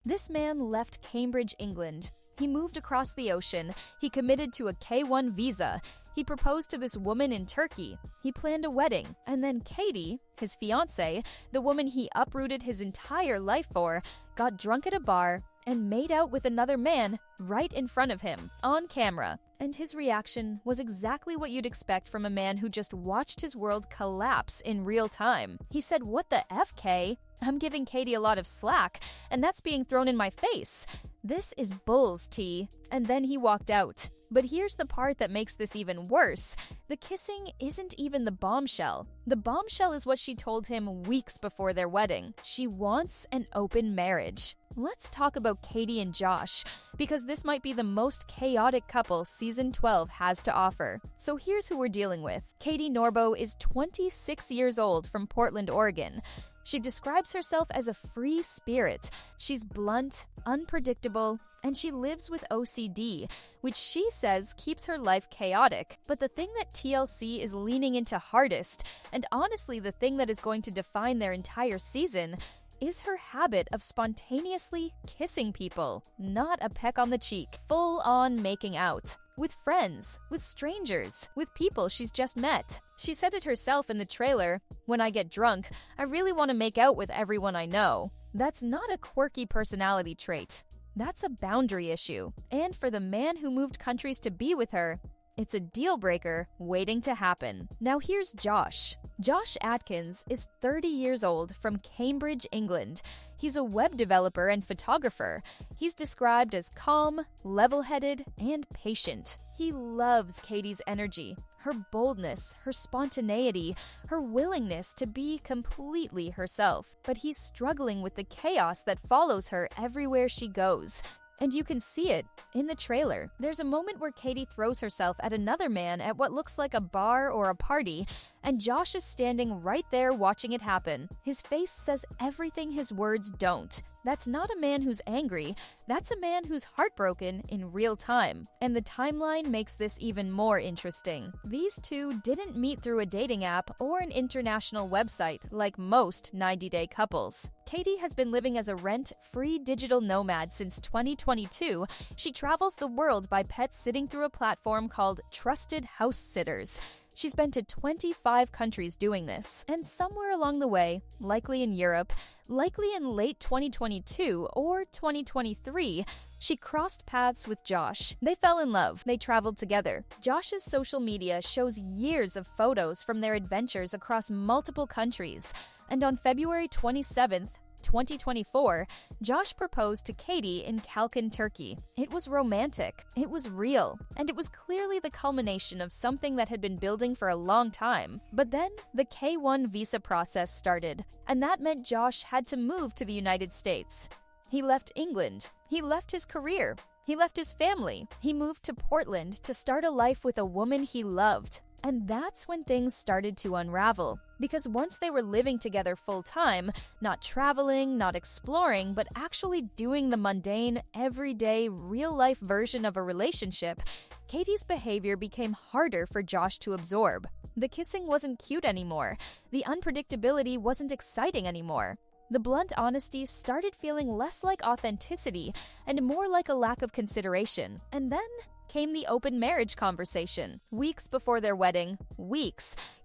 This man left Cambridge, England. He moved across the ocean. He committed to a K-1 visa. He proposed to this woman in Turkey. He planned a wedding. And then Catie, his fiancé, the woman he uprooted his entire life for, got drunk at a bar and made out with another man right in front of him, on camera. And his reaction was exactly what you'd expect from a man who just watched his world collapse in real time. He said, "What the F, K? I'm giving Catie a lot of slack, and that's being thrown in my face. This is bulls, T." And then he walked out. But here's the part that makes this even worse. The kissing isn't even the bombshell. The bombshell is what she told him weeks before their wedding. She wants an open marriage. Let's talk about Catie and Josh, because this might be the most chaotic couple season 12 has to offer. So here's who we're dealing with. Catie Norbo is 26 years old from Portland, Oregon. She describes herself as a free spirit. She's blunt, unpredictable, and she lives with OCD, which she says keeps her life chaotic. But the thing that TLC is leaning into hardest, and honestly the thing that is going to define their entire season, is her habit of spontaneously kissing people. Not a peck on the cheek, full-on making out. With friends, with strangers, with people she's just met. She said it herself in the trailer, "When I get drunk, I really want to make out with everyone I know." That's not a quirky personality trait. That's a boundary issue. And for the man who moved countries to be with her, it's a deal breaker waiting to happen. Now here's Josh. Josh Atkins is 30 years old from Cambridge, England. He's a web developer and photographer. He's described as calm, level-headed, and patient. He loves Catie's energy, her boldness, her spontaneity, her willingness to be completely herself. But he's struggling with the chaos that follows her everywhere she goes. And you can see it in the trailer. There's a moment where Catie throws herself at another man at what looks like a bar or a party, and Josh is standing right there watching it happen. His face says everything his words don't. That's not a man who's angry, that's a man who's heartbroken in real time. And the timeline makes this even more interesting. These two didn't meet through a dating app or an international website like most 90-day couples. Catie has been living as a rent-free digital nomad since 2022. She travels the world by pet sitting through a platform called Trusted House Sitters. She's been to 25 countries doing this, and somewhere along the way, likely in Europe, likely in late 2022 or 2023, she crossed paths with Josh. They fell in love. They traveled together. Josh's social media shows years of photos from their adventures across multiple countries. And on February 27th, 2024, Josh proposed to Catie in Kalkan, Turkey. It was romantic, it was real, and it was clearly the culmination of something that had been building for a long time. But then, the K-1 visa process started, and that meant Josh had to move to the United States. He left England, he left his career, he left his family, he moved to Portland to start a life with a woman he loved. And that's when things started to unravel. Because once they were living together full-time, not traveling, not exploring, but actually doing the mundane, everyday, real-life version of a relationship, Catie's behavior became harder for Josh to absorb. The kissing wasn't cute anymore. The unpredictability wasn't exciting anymore. The blunt honesty started feeling less like authenticity and more like a lack of consideration. And then came the open marriage conversation. Weeks before their wedding,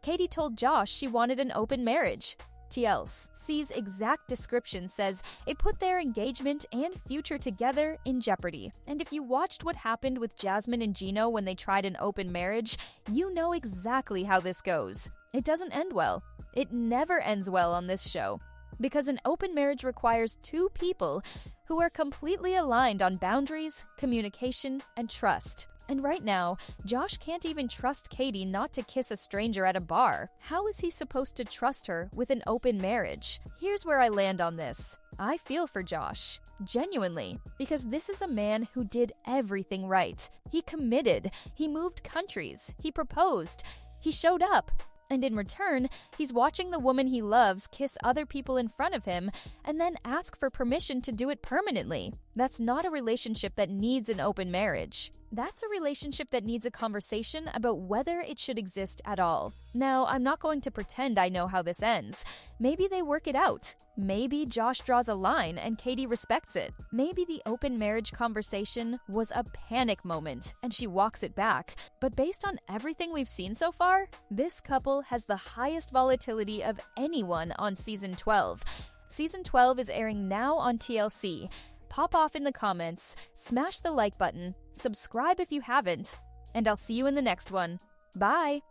Catie told Josh she wanted an open marriage. TLC's exact description says it put their engagement and future together in jeopardy. And if you watched what happened with Jasmine and Gino when they tried an open marriage, you know exactly how this goes. It doesn't end well. It never ends well on this show. Because an open marriage requires two people who are completely aligned on boundaries, communication, and trust. And right now, Josh can't even trust Catie not to kiss a stranger at a bar. How is he supposed to trust her with an open marriage? Here's where I land on this. I feel for Josh. Genuinely. Because this is a man who did everything right. He committed. He moved countries. He proposed. He showed up. And in return, he's watching the woman he loves kiss other people in front of him and then ask for permission to do it permanently. That's not a relationship that needs an open marriage. That's a relationship that needs a conversation about whether it should exist at all. Now, I'm not going to pretend I know how this ends. Maybe they work it out. Maybe Josh draws a line and Catie respects it. Maybe the open marriage conversation was a panic moment and she walks it back. But based on everything we've seen so far, this couple has the highest volatility of anyone on Season 12. Season 12 is airing now on TLC. Pop off in the comments, smash the like button, subscribe if you haven't, and I'll see you in the next one. Bye!